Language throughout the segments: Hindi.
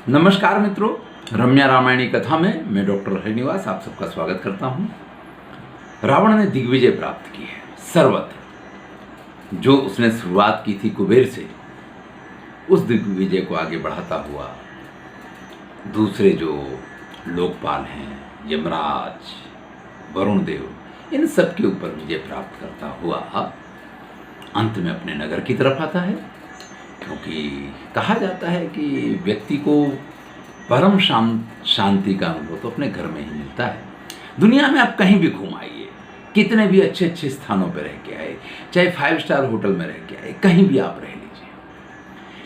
नमस्कार मित्रों, रम्या रामायणी कथा में मैं डॉक्टर हरिनिवास आप सबका स्वागत करता हूं। रावण ने दिग्विजय प्राप्त की है सर्वत्र। जो उसने शुरुआत की थी कुबेर से, उस दिग्विजय को आगे बढ़ाता हुआ दूसरे जो लोकपाल हैं, यमराज, वरुण देव, इन सब के ऊपर विजय प्राप्त करता हुआ अंत में अपने नगर की तरफ आता है। क्योंकि कहा जाता है कि व्यक्ति को परम शांति का अनुभव तो अपने घर में ही मिलता है। दुनिया में आप कहीं भी घूम आइए, कितने भी अच्छे अच्छे स्थानों पर रह के आए, चाहे 5 स्टार होटल में रह के आए, कहीं भी आप रह लीजिए,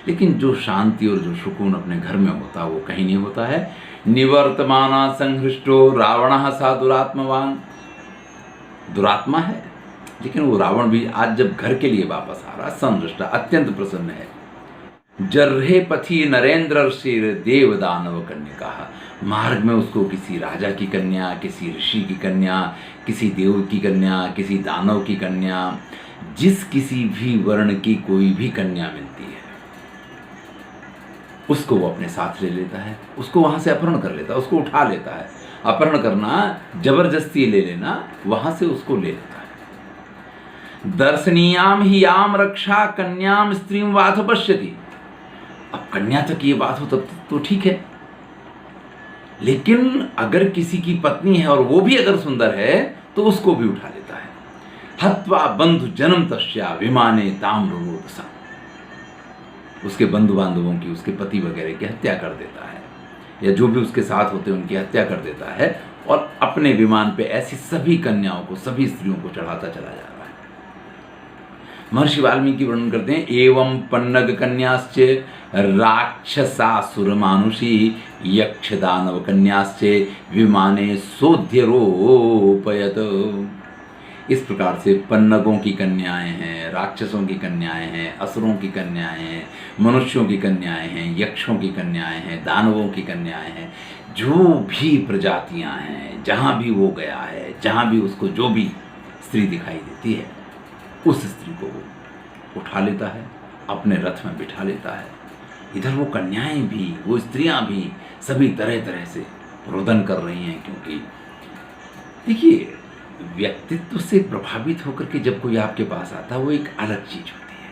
लेकिन जो शांति और जो सुकून अपने घर में होता वो कहीं नहीं होता है। निवर्तमाना संहृष्टो रावण सा दुरात्मवान। दुरात्मा है, लेकिन वो रावण भी आज जब घर के लिए वापस आ रहा, संहृष्ट, अत्यंत प्रसन्न है। जर्हे पथि नरेंद्र शिर देव दानव कन्या। मार्ग में उसको किसी राजा की कन्या, किसी ऋषि की कन्या, किसी देव की कन्या, किसी दानव की कन्या, जिस किसी भी वर्ण की कोई भी कन्या मिलती है, उसको वो अपने साथ ले लेता है, उसको वहां से अपहरण कर लेता है, उसको उठा लेता है। अपहरण करना, जबरदस्ती ले लेना, वहां से उसको ले लेता है। दर्शनीयाम ही याम रक्षा कन्याम स्त्रीम वाथ पश्यति। अब कन्या तक ये बात हो तब तो ठीक है, लेकिन अगर किसी की पत्नी है और वो भी अगर सुंदर है तो उसको भी उठा लेता है। हत्वा बंधु जन्म तस्या विमाने ताम्ररोदसा। उसके बंधु बांधवों की, उसके पति वगैरह की हत्या कर देता है, या जो भी उसके साथ होते हैं उनकी हत्या कर देता है, और अपने विमान पे ऐसी सभी कन्याओं को, सभी स्त्रियों को चढ़ाता चला जा रहा है। महर्षि वाल्मीकि वर्णन करते हैं, एवं पन्नग कन्याश्च राक्षसासुर मानुषी यक्ष दानव कन्याश्च विमाने सोध्यरोपयत। इस प्रकार से पन्नगों की कन्याएं हैं, राक्षसों की कन्याएं हैं, असुरों की कन्याएं हैं, मनुष्यों की कन्याएं हैं, यक्षों की कन्याएं हैं, दानवों की कन्याएं हैं। जो भी प्रजातियां हैं, जहां भी वो गया है, जहां भी उसको जो भी स्त्री दिखाई देती है, उस स्त्री को वो उठा लेता है, अपने रथ में बिठा लेता है। इधर वो कन्याएं भी, वो स्त्रियां भी सभी तरह तरह से रोदन कर रही हैं। क्योंकि देखिए, व्यक्तित्व से प्रभावित होकर के जब कोई आपके पास आता है वो एक अलग चीज होती है,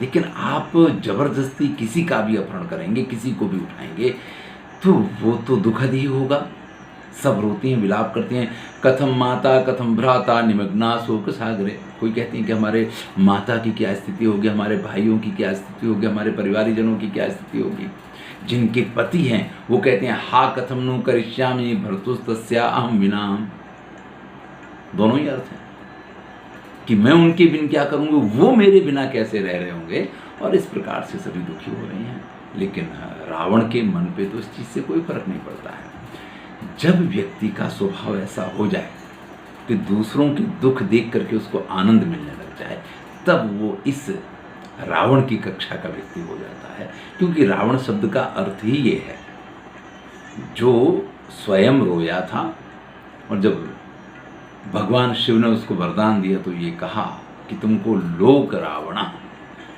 लेकिन आप जबरदस्ती किसी का भी अपहरण करेंगे, किसी को भी उठाएंगे, तो वो तो दुखद ही होगा। सब रोती हैं, विलाप करती हैं। कथम माता कथम भ्राता निमग्ना शोक सागरे। कोई कहती हैं कि हमारे माता की क्या स्थिति होगी, हमारे भाइयों की क्या स्थिति होगी, हमारे परिवारीजनों की क्या स्थिति होगी। जिनके पति हैं वो कहते हैं, हा कथम नु करिष्यामि भर्तुस्तस्या अहम विना। दोनों ही अर्थ हैं कि मैं उनके बिन क्या करूँगी, वो मेरे बिना कैसे रह रहे होंगे। और इस प्रकार से सभी दुखी हो रहे हैं। लेकिन रावण के मन पे तो इस चीज़ से कोई फर्क नहीं पड़ता है। जब व्यक्ति का स्वभाव ऐसा हो जाए कि दूसरों के दुख देख करके उसको आनंद मिलने लग जाए, तब वो इस रावण की कक्षा का व्यक्ति हो जाता है। क्योंकि रावण शब्द का अर्थ ही ये है, जो स्वयं रोया था, और जब भगवान शिव ने उसको वरदान दिया तो ये कहा कि तुमको लोक रावणा,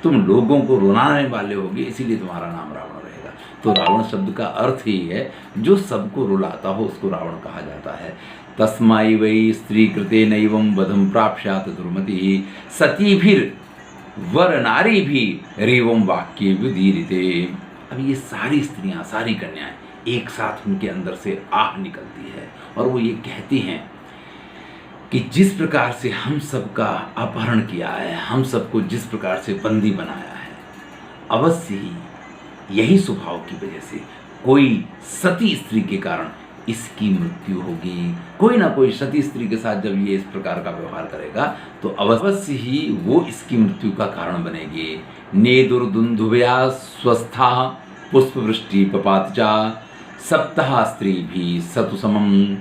तुम लोगों को रुलाने वाले होगे, इसीलिए तुम्हारा नाम रावण रहेगा। तो रावण शब्द का अर्थ ही है जो सबको रुलाता हो, उसको रावण कहा जाता है। तस्माई वै स्त्री कृते नैवं वधम प्राप्स्यात् दुर्मति सती भीर वर नारी भी रेवम वाक्य विदीरिते। अब ये सारी स्त्रियां, सारी कन्याएं एक साथ उनके अंदर से आह निकलती है, और वो ये कहती हैं कि जिस प्रकार से हम सबका अपहरण किया है, हम सबको जिस प्रकार से बंदी बनाया है, अवश्य ही यही स्वभाव की वजह से कोई सती स्त्री के कारण इसकी मृत्यु होगी। कोई ना कोई सती स्त्री के साथ जब ये इस प्रकार का व्यवहार करेगा तो अवश्य ही वो इसकी मृत्यु का कारण बनेगी। नेदुर्दुंदुभया स्वस्था पुष्पवृष्टि पपातचा सप्ताह स्त्री भी सतुसमम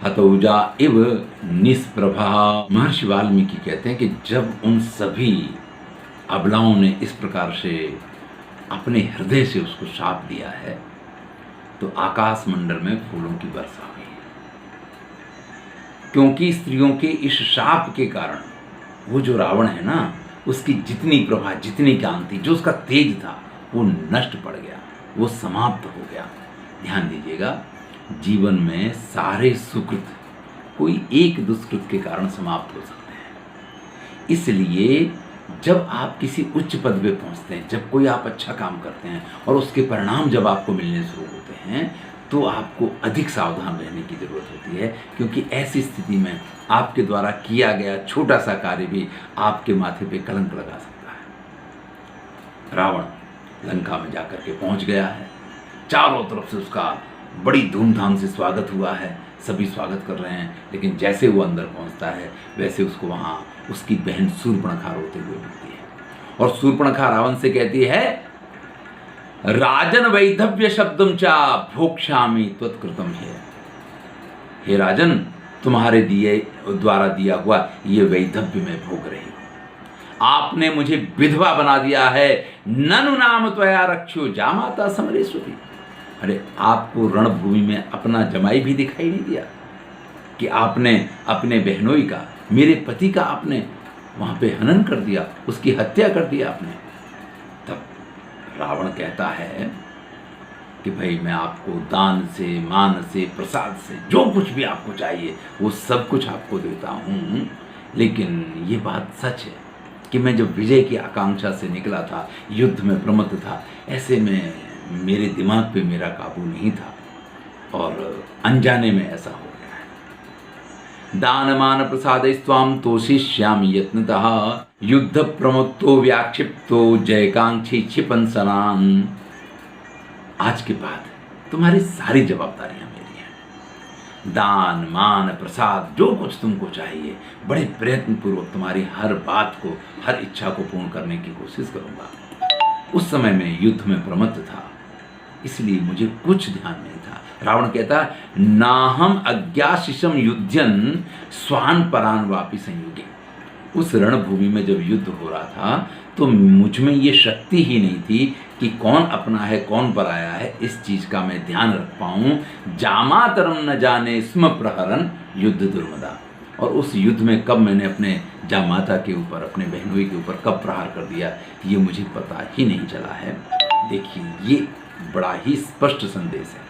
हतौजा इव निष्प्रभा। महर्षि वाल्मीकि कहते हैं कि जब उन सभी अबलाओं ने इस प्रकार से अपने हृदय से उसको शाप दिया है, तो आकाश मंडल में फूलों की वर्षा हुई। क्योंकि स्त्रियों के इस शाप के कारण वो जो रावण है ना, उसकी जितनी प्रभा, जितनी कांति, जो उसका तेज था, वो नष्ट पड़ गया। वो समाप्त हो गया। ध्यान दीजिएगा, जीवन में सारे सुकृत कोई एक दुष्कृत के कारण समाप्त हो सकते हैं। इसलिए जब आप किसी उच्च पद पे पहुंचते हैं, जब कोई आप अच्छा काम करते हैं और उसके परिणाम जब आपको मिलने शुरू होते हैं, तो आपको अधिक सावधान रहने की ज़रूरत होती है, क्योंकि ऐसी स्थिति में आपके द्वारा किया गया छोटा सा कार्य भी आपके माथे पे कलंक लगा सकता है। रावण लंका में जाकर के पहुंच गया है, चारों तरफ से उसका बड़ी धूमधाम से स्वागत हुआ है, सभी स्वागत कर रहे हैं, लेकिन जैसे वो अंदर पहुंचता है वैसे उसको वहाँ उसकी बहन शूर्पणखा रोते हुए मिलती है। और शूर्पणखा रावण से कहती है, राजन वैधव्य शब्दम चा भोक्ष्यामि त्वत्कृतम है। हे राजन, तुम्हारे द्वारा दिया हुआ ये वैधव्य मैं भोग रही हूं। आपने मुझे विधवा बना दिया है। ननु नाम त्वया रक्षो जामाता समरेश्वरी। अरे, आपको रणभूमि में अपना जमाई भी दिखाई नहीं दिया कि आपने अपने बहनोई का, मेरे पति का आपने वहां पे हनन कर दिया, उसकी हत्या कर दिया आपने। तब रावण कहता है कि भाई, मैं आपको दान से, मान से, प्रसाद से, जो कुछ भी आपको चाहिए वो सब कुछ आपको देता हूँ, लेकिन ये बात सच है कि मैं जब विजय की आकांक्षा से निकला था, युद्ध में प्रमत्त था, ऐसे में मेरे दिमाग पे मेरा काबू नहीं था और अनजाने में ऐसा हो गया है। दानमान प्रसाद स्वाम तोषिष्यामि यत्नतः युद्ध प्रमुक्तो व्याक्षिप्तो जयकांक्षी क्षिपन सनान। आज के बाद तुम्हारी सारी जवाबदारियां मेरी हैं। दान, मान, प्रसाद, जो कुछ तुमको चाहिए, बड़े प्रयत्न पूर्वक तुम्हारी हर बात को, हर इच्छा को पूर्ण करने की कोशिश करूंगा। उस समय मैं युद्ध में प्रमत्त था, इसलिए मुझे कुछ ध्यान नहीं था। रावण कहता, नाहम अज्ञाशिषम युध्यन स्वान परान वापि संयुगे। उस रणभूमि में जब युद्ध हो रहा था तो मुझ में ये शक्ति ही नहीं थी कि कौन अपना है कौन पराया है, इस चीज का मैं ध्यान रख पाऊं। जामातरम न जाने स्म प्रहरन युद्ध दुर्मदा। और उस युद्ध में कब मैंने अपने जामाता के ऊपर, अपने बहनोई के ऊपर कब प्रहार कर दिया, ये मुझे पता ही नहीं चला है। देखिए, ये बड़ा ही स्पष्ट संदेश है।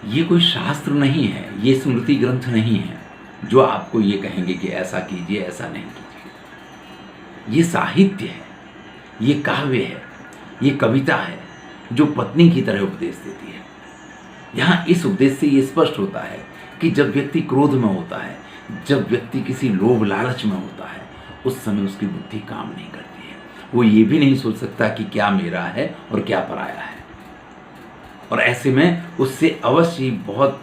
ये कोई शास्त्र नहीं है, ये स्मृति ग्रंथ नहीं है जो आपको ये कहेंगे कि ऐसा कीजिए, ऐसा नहीं कीजिए। ये साहित्य है, ये काव्य है, ये कविता है जो पत्नी की तरह उपदेश देती है। यहाँ इस उपदेश से ये स्पष्ट होता है कि जब व्यक्ति क्रोध में होता है, जब व्यक्ति किसी लोभ लालच में होता है, उस समय उसकी बुद्धि काम नहीं करती है। वो ये भी नहीं सोच सकता कि क्या मेरा है और क्या पराया है, और ऐसे में उससे अवश्य ही बहुत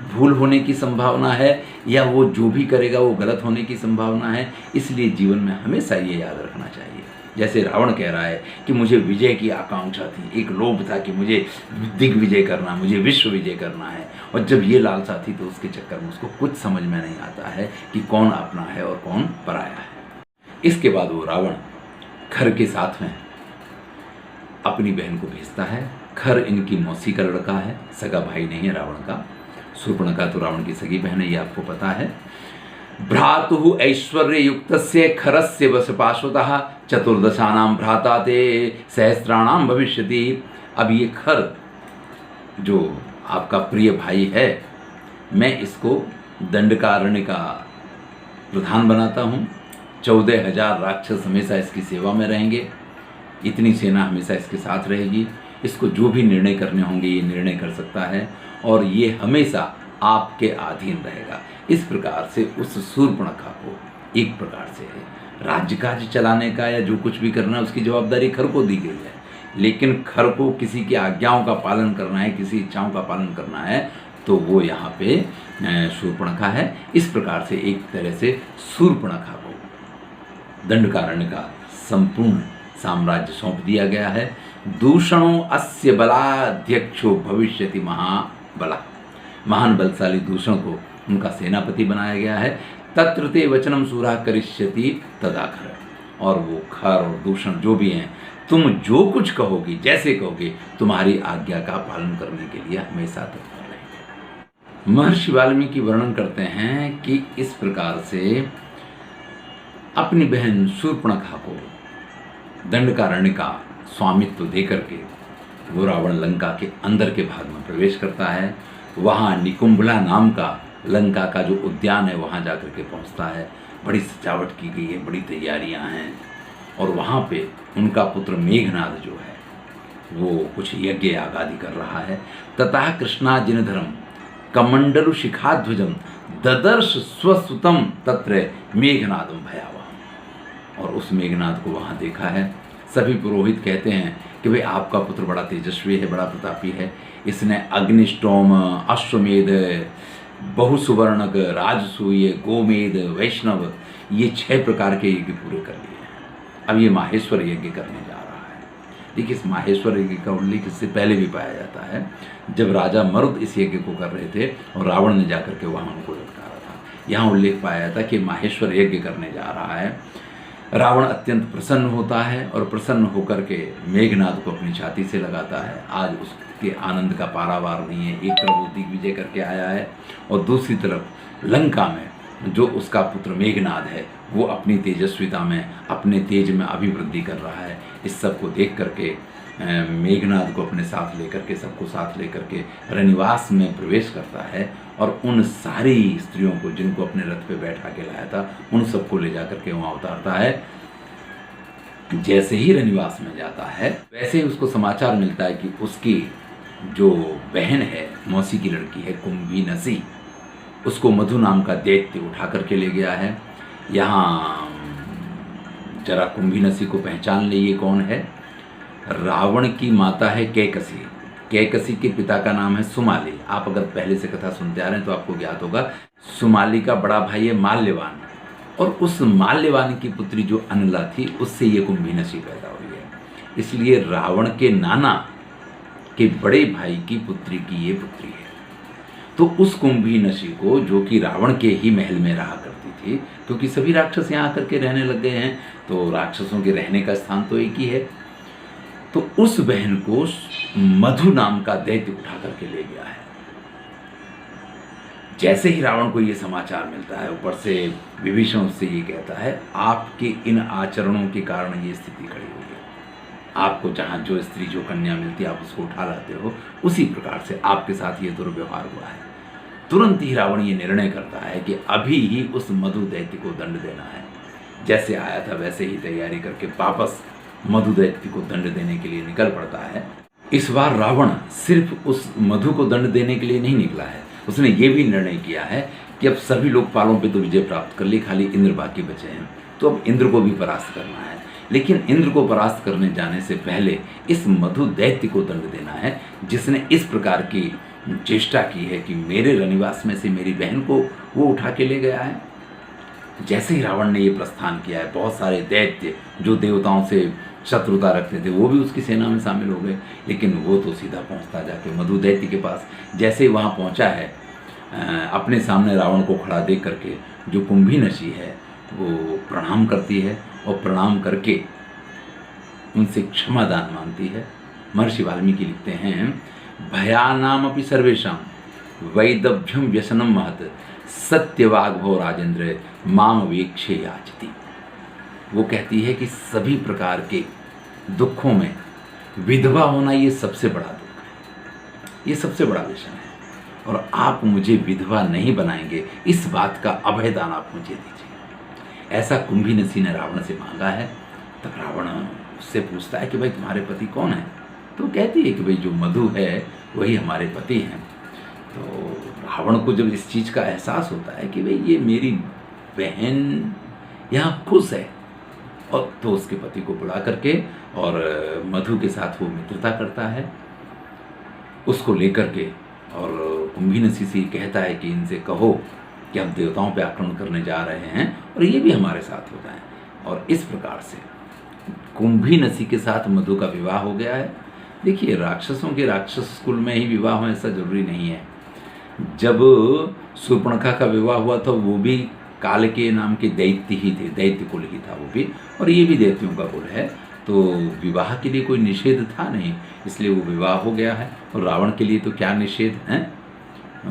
भूल होने की संभावना है, या वो जो भी करेगा वो गलत होने की संभावना है। इसलिए जीवन में हमेशा ये याद रखना चाहिए, जैसे रावण कह रहा है कि मुझे विजय की आकांक्षा थी, एक लोभ था कि मुझे दिग्विजय करना, मुझे विश्व विजय करना है, और जब ये लालसा थी तो उसके चक्कर में उसको कुछ समझ में नहीं आता है कि कौन अपना है और कौन पराया है। इसके बाद वो रावण खर के साथ में अपनी बहन को भेजता है। खर इनकी मौसी का लड़का है, सगा भाई नहीं है रावण का। शूर्पणखा तो रावण की सगी बहन है, ये आपको पता है। भ्रातुः ऐश्वर्य युक्तस्य खरस्य वशपाशुतः चतुर्दशानां भ्राता ते सहस्राणां भविष्यति। अब ये खर जो आपका प्रिय भाई है, मैं इसको दंडकारण्य का प्रधान बनाता हूँ। 14,000 राक्षस हमेशा इसकी सेवा में रहेंगे, इतनी सेना हमेशा इसके साथ रहेगी। इसको जो भी निर्णय करने होंगे ये निर्णय कर सकता है, और ये हमेशा आपके अधीन रहेगा। इस प्रकार से उस शूर्पणखा को एक प्रकार से राज्य काज चलाने का या जो कुछ भी करना है उसकी जवाबदारी खर को दी गई है, लेकिन खर को किसी की आज्ञाओं का पालन करना है, किसी इच्छाओं का पालन करना है, तो वो यहाँ पे शूर्पणखा है। इस प्रकार से एक तरह से शूर्पणखा को दंडकारण्य का संपूर्ण साम्राज्य सौंप दिया गया है। दूषणों अस्य बलाध्यक्षो भविष्यति महाबला। महान बलशाली दूषण को उनका सेनापति बनाया गया है। तत्र ते वचनम सूरा करिष्यति तदाखर। और वो खर और दूषण जो भी हैं, तुम जो कुछ कहोगे, जैसे कहोगे, तुम्हारी आज्ञा का पालन करने के लिए हमेशा तत्पर रहेंगे। महर्षि वाल्मीकि वर्णन करते हैं कि इस प्रकार से अपनी बहन शूर्पणखा को दंडकारण्य का स्वामित्व देकर के वो रावण लंका के अंदर के भाग में प्रवेश करता है। वहाँ निकुंभला नाम का लंका का जो उद्यान है वहाँ जाकर के पहुँचता है। बड़ी सजावट की गई है, बड़ी तैयारियाँ हैं, और वहाँ पे उनका पुत्र मेघनाद जो है वो कुछ यज्ञ याग आदि कर रहा है। ततः कृष्णाजिनधरम कमंडलु शिखाध्वजम ददर्श स्वसुतम तत्र मेघनादम भयावह। और उस मेघनाद को वहाँ देखा है। सभी पुरोहित कहते हैं कि भाई आपका पुत्र बड़ा तेजस्वी है, बड़ा प्रतापी है, इसने अग्निष्टोम, अश्वमेध, बहुसुवर्णक, राजसूय, गोमेध, वैष्णव, ये 6 प्रकार के यज्ञ पूरे कर लिए हैं। अब ये माहेश्वर यज्ञ करने जा रहा है। देखिए, इस माहेश्वर यज्ञ का उल्लेख इससे पहले भी पाया जाता है, जब राजा मरुद इस यज्ञ को कर रहे थे और रावण ने जाकर के वहाँ उनको लटकारा था। यहाँ उल्लेख पाया जाता है कि माहेश्वर यज्ञ करने जा रहा है। रावण अत्यंत प्रसन्न होता है और प्रसन्न होकर के मेघनाद को अपनी छाती से लगाता है। आज उसके आनंद का पारावार नहीं है। एक तरफ वो दिग्विजय करके आया है और दूसरी तरफ लंका में जो उसका पुत्र मेघनाद है वो अपनी तेजस्विता में, अपने तेज में अभिवृद्धि कर रहा है। इस सब को देख करके मेघनाद को अपने साथ लेकर के, सबको साथ लेकर के रनिवास में प्रवेश करता है और उन सारी स्त्रियों को जिनको अपने रथ पे बैठा के लाया था उन सबको ले जा करके वहाँ उतारता है। जैसे ही रनिवास में जाता है वैसे ही उसको समाचार मिलता है कि उसकी जो बहन है, मौसी की लड़की है कुंभीनसी, उसको मधु नाम का दैत्य उठा करके ले गया है। यहाँ जरा कुंभीनसी को पहचान ले, ये कौन है? रावण की माता है कैकसी। कैकसी के पिता का नाम है सुमाली। आप अगर पहले से कथा सुनते आ रहे हैं तो आपको ज्ञात होगा, सुमाली का बड़ा भाई है माल्यवान, और उस माल्यवान की पुत्री जो अनला थी उससे ये कुंभीनसी पैदा हुई है। इसलिए रावण के नाना के बड़े भाई की पुत्री की ये पुत्री है। तो उस कुंभीनसी को, जो कि रावण के ही महल में रहा करती थी, क्योंकि सभी राक्षस यहाँ आकर के रहने लग गए हैं तो राक्षसों के रहने का स्थान तो एक ही है, तो उस बहन को मधु नाम का दैत्य उठा करके ले गया है। जैसे ही रावण को ये समाचार मिलता है, ऊपर से विभीषण उससे ये कहता है, आपके इन आचरणों के कारण ये स्थिति खड़ी हुई है। आपको जहाँ जो स्त्री, जो कन्या मिलती है आप उसको उठा लाते हो, उसी प्रकार से आपके साथ ये दुर्व्यवहार हुआ है। तुरंत ही रावण ये निर्णय करता है कि अभी ही उस मधु दैत्य को दंड देना है। जैसे आया था वैसे ही तैयारी करके वापस मधु दैत्य को दंड देने के लिए निकल पड़ता है। इस बार रावण सिर्फ उस मधु को दंड देने के लिए नहीं निकला है, उसने ये भी निर्णय किया है कि अब सभी लोकपालों पे तो विजय प्राप्त कर ली, खाली इंद्र बाकी बचे हैं, तो अब इंद्र को भी परास्त करना है। लेकिन इंद्र को परास्त करने जाने से पहले इस मधु दैत्य को दंड देना है, जिसने इस प्रकार की चेष्टा की है कि मेरे रनिवास में से मेरी बहन को वो उठा के ले गया है। जैसे ही रावण ने ये प्रस्थान किया है, बहुत सारे दैत्य जो देवताओं से शत्रुता रखते थे वो भी उसकी सेना में शामिल हो गए, लेकिन वो तो सीधा पहुंचता जाके मधु दैत्य के पास। जैसे ही वहाँ पहुँचा है, अपने सामने रावण को खड़ा देख करके जो कुंभीनसी है वो प्रणाम करती है और प्रणाम करके उनसे क्षमा दान मांगती है। महर्षि वाल्मीकि लिखते हैं, भयानामपि सर्वेषां वैदभ्यम व्यसनम महत सत्यवाग भो राजेंद्र माम वेक्षे याचति। वो कहती है कि सभी प्रकार के दुखों में विधवा होना ये सबसे बड़ा दुख है, ये सबसे बड़ा व्यसन है, और आप मुझे विधवा नहीं बनाएंगे, इस बात का अभय दान आप मुझे दीजिए। ऐसा कुंभीनसी ने रावण से मांगा है। तब रावण उससे पूछता है कि भाई तुम्हारे पति कौन है? तो कहती है कि भाई जो मधु है वही हमारे पति हैं। तो रावण को जब इस चीज़ का एहसास होता है कि भाई ये मेरी बहन यहाँ खुश है, और तो उसके पति को बुला करके और मधु के साथ वो मित्रता करता है, उसको लेकर के, और कुंभीनसी से कहता है कि इनसे कहो कि हम देवताओं पे आक्रमण करने जा रहे हैं और ये भी हमारे साथ हो जाएं। और इस प्रकार से कुंभीनसी के साथ मधु का विवाह हो गया है। देखिए, राक्षसों के राक्षस कुल में ही विवाह हो ऐसा जरूरी नहीं है। जब शूर्पणखा का विवाह हुआ था वो भी काल के नाम के दैत्य ही थे, दैत्य कुल ही था वो भी, और ये भी दैत्यों का कुल है, तो विवाह के लिए कोई निषेध था नहीं, इसलिए वो विवाह हो गया है। और रावण के लिए तो क्या निषेध है,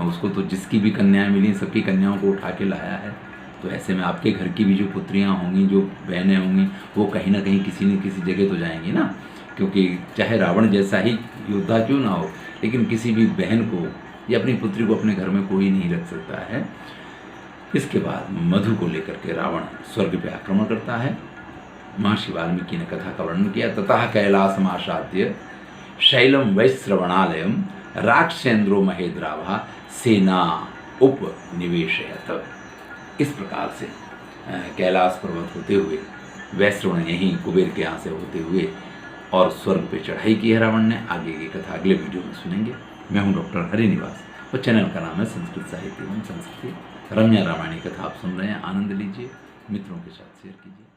उसको तो जिसकी भी कन्याएं मिली सबकी कन्याओं को उठा के लाया है। तो ऐसे में आपके घर की भी जो पुत्रियां होंगी, जो बहनें होंगी, वो कहीं ना कहीं किसी न किसी जगह तो जाएंगी ना। क्योंकि चाहे रावण जैसा ही योद्धा क्यों ना हो, लेकिन किसी भी बहन को या अपनी पुत्री को अपने घर में कोई नहीं रख सकता है। इसके बाद मधु को लेकर के रावण स्वर्ग पे आक्रमण करता है। महर्षि वाल्मीकि ने कथा का वर्णन किया, ततः कैलासमासाद्य शैलम वैश्रवणालयम राक्षसेन्द्रो महेद्राभा सेना उपनिवेशयत। इस प्रकार से कैलाश पर्वत होते हुए वैश्रवण यहीं कुबेर के यहाँ से होते हुए और स्वर्ग पे चढ़ाई की है रावण ने। आगे की कथा अगले वीडियो में सुनेंगे। मैं हूँ डॉक्टर हरिनिवास और चैनल का नाम है संस्कृत साहित्य एवं संस्कृति। रम्या रामायणी कथा आप सुन रहे हैं, आनंद लीजिए, मित्रों के साथ शेयर कीजिए।